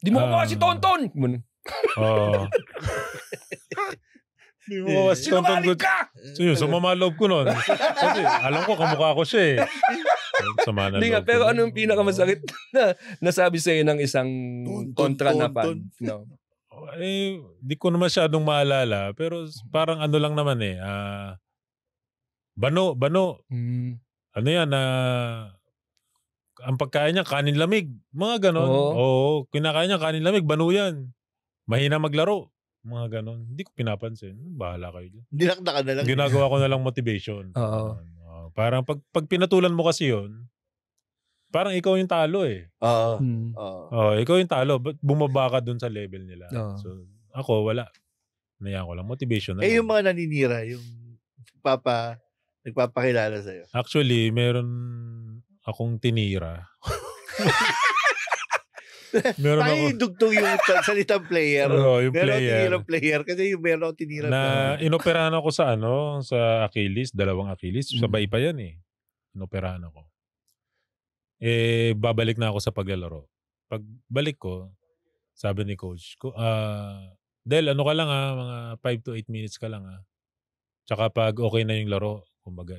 Di mo kukuha si Tonton! Oo. Di mo kasi Sinungaling ka! sumama loob ko nun. Kasi alam ko kamukha ko siya eh. Sama na Hindi nga, loob pero ko. anong pinakamasakit na nasabi sa'yo ng isang kontra na fan? No. Di ko na masyadong maalala. Pero parang ano lang naman eh. Bano. Ano yan, ang pagkain niya, kanin lamig. Mga ganon. Oo, kinakain niya, kanin lamig, bano yan. Mahina maglaro. Mga ganon. Hindi ko pinapansin. Bahala kayo dyan. Dinakdakan na lang. Ginagawa ko na lang motivation. Parang pag pinatulan mo kasi yun, parang ikaw yung talo eh. Ikaw yung talo. Bumaba ka dun sa level nila. So, ako, wala. Nayaan ko lang. Motivation na lang. Yung mga naninira, yung nagpapakilala sa'yo. Actually, meron akong tinira. Meron ako dugtong yung salitang player. Yung meron player. Tinirang player kasi yung meron akong tinira na inoperahan ako sa sa Achilles, 2 Achilles, sabay pa yan eh. Inoperahan ako. Babalik na ako sa paglalaro. Pagbalik ko, sabi ni coach ko, Del, ano ka lang mga 5 to 8 minutes ka lang Tsaka pag okay na yung laro, kumbaga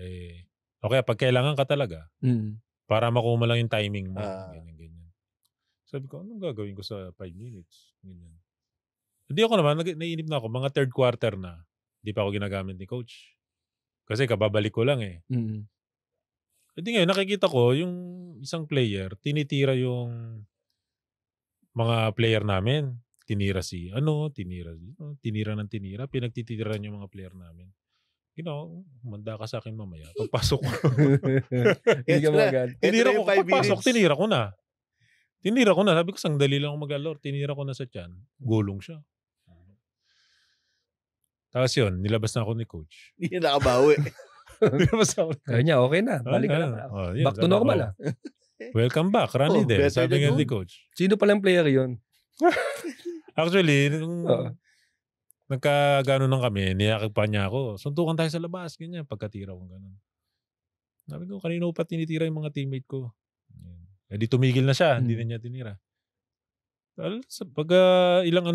okay, pag kailangan ka talaga, para makuha mo lang yung timing mo. Ganyan. Sabi ko, anong gagawin ko sa 5 minutes? Ganyan. Hindi ako naman, naiinip na ako, mga third quarter na, hindi pa ako ginagamit ni coach. Kasi kababalik ko lang eh. Hindi ngayon, nakikita ko, yung isang player, tinitira yung mga player namin. Tinira tinira ng tinira, pinagtitirahan yung mga player namin. Manda ka sa akin mamaya. Pagpasok ko. Tinira ko. Pagpasok, tinira ko na. Sabi ko, sandali lang ako mag-alor. Tinira ko na sa tiyan. Gulong siya. Tapos yun, nilabas na ako ni coach. Hindi na nakabawi. Nilabas ako. Kaya niya, okay na. Balik ka na. Back to normal Welcome back. Rani din. Sabi nga ni coach. Sino palang player yun? Actually, nagkagano nang kami, niyakag pa niya ako. Suntukan tayo sa labas, ganyan, pagkatira ko gano'n. Sabi ko, kanino pa tinitira yung mga teammate ko? Di tumigil na siya, hindi na niya tinira. Pag ilang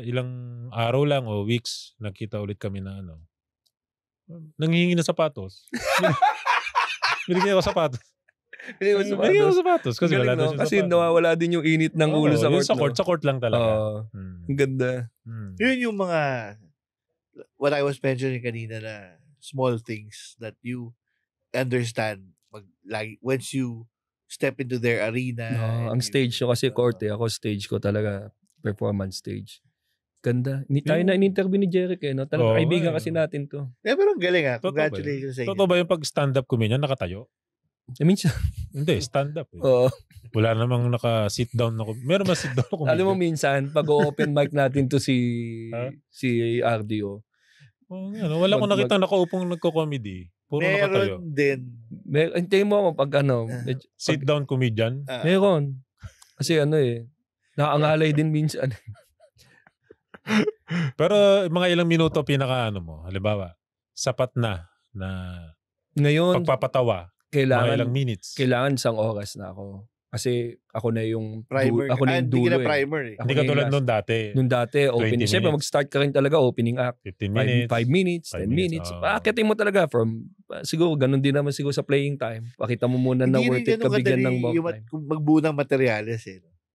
ilang araw lang o weeks, nakita ulit kami na nanghihingi na sapatos. Binigyan ako sapatos. Binigyan ako sapatos. Kasi wala na siya kasi sapatos. nawawala din yung init ng ulo sa court. Sa court lang talaga. Ang ganda. Yun yung mga, what I was mentioning kanina na small things that you understand once you step into their arena. Ang stage ko kasi court ako stage ko talaga, performance stage. Ganda. Tayo na in-interview ni Jeric Talagang kaibigan kasi natin to. Pero ang galing Congratulations sa inyo. Totoo ba yung pag stand-up comedian nakatayo? Minsan. Hindi, stand-up Wala namang naka-sit down na meron ba sit down comedian? Alam mo minsan, pag-open mic natin to si RDO. Wala ko nakita nakaupong nagko-comedy. Puro nakatayo. Meron din. Hintayin mo ako pag sit down comedian? Meron. Kasi nakaangalay din minsan. Pero mga ilang minuto pinaka mo, halimbawa, sapat na ngayon pagpapatawa, mga ilang minutes. Kailangan 1 oras na ako. Kasi ako na yung primer. Ako na yung dulo. Hindi ka na primer Hindi ka tulad nung dati. Nung dati, opening. Siyempre, mag-start ka rin talaga, opening act. 15 minutes. 5 minutes, 10 minutes. Akitin mo talaga from, siguro, ganun din naman siguro sa playing time. Pakita mo muna na worth it ka bigyan ng mock time. Magbuo ng materyales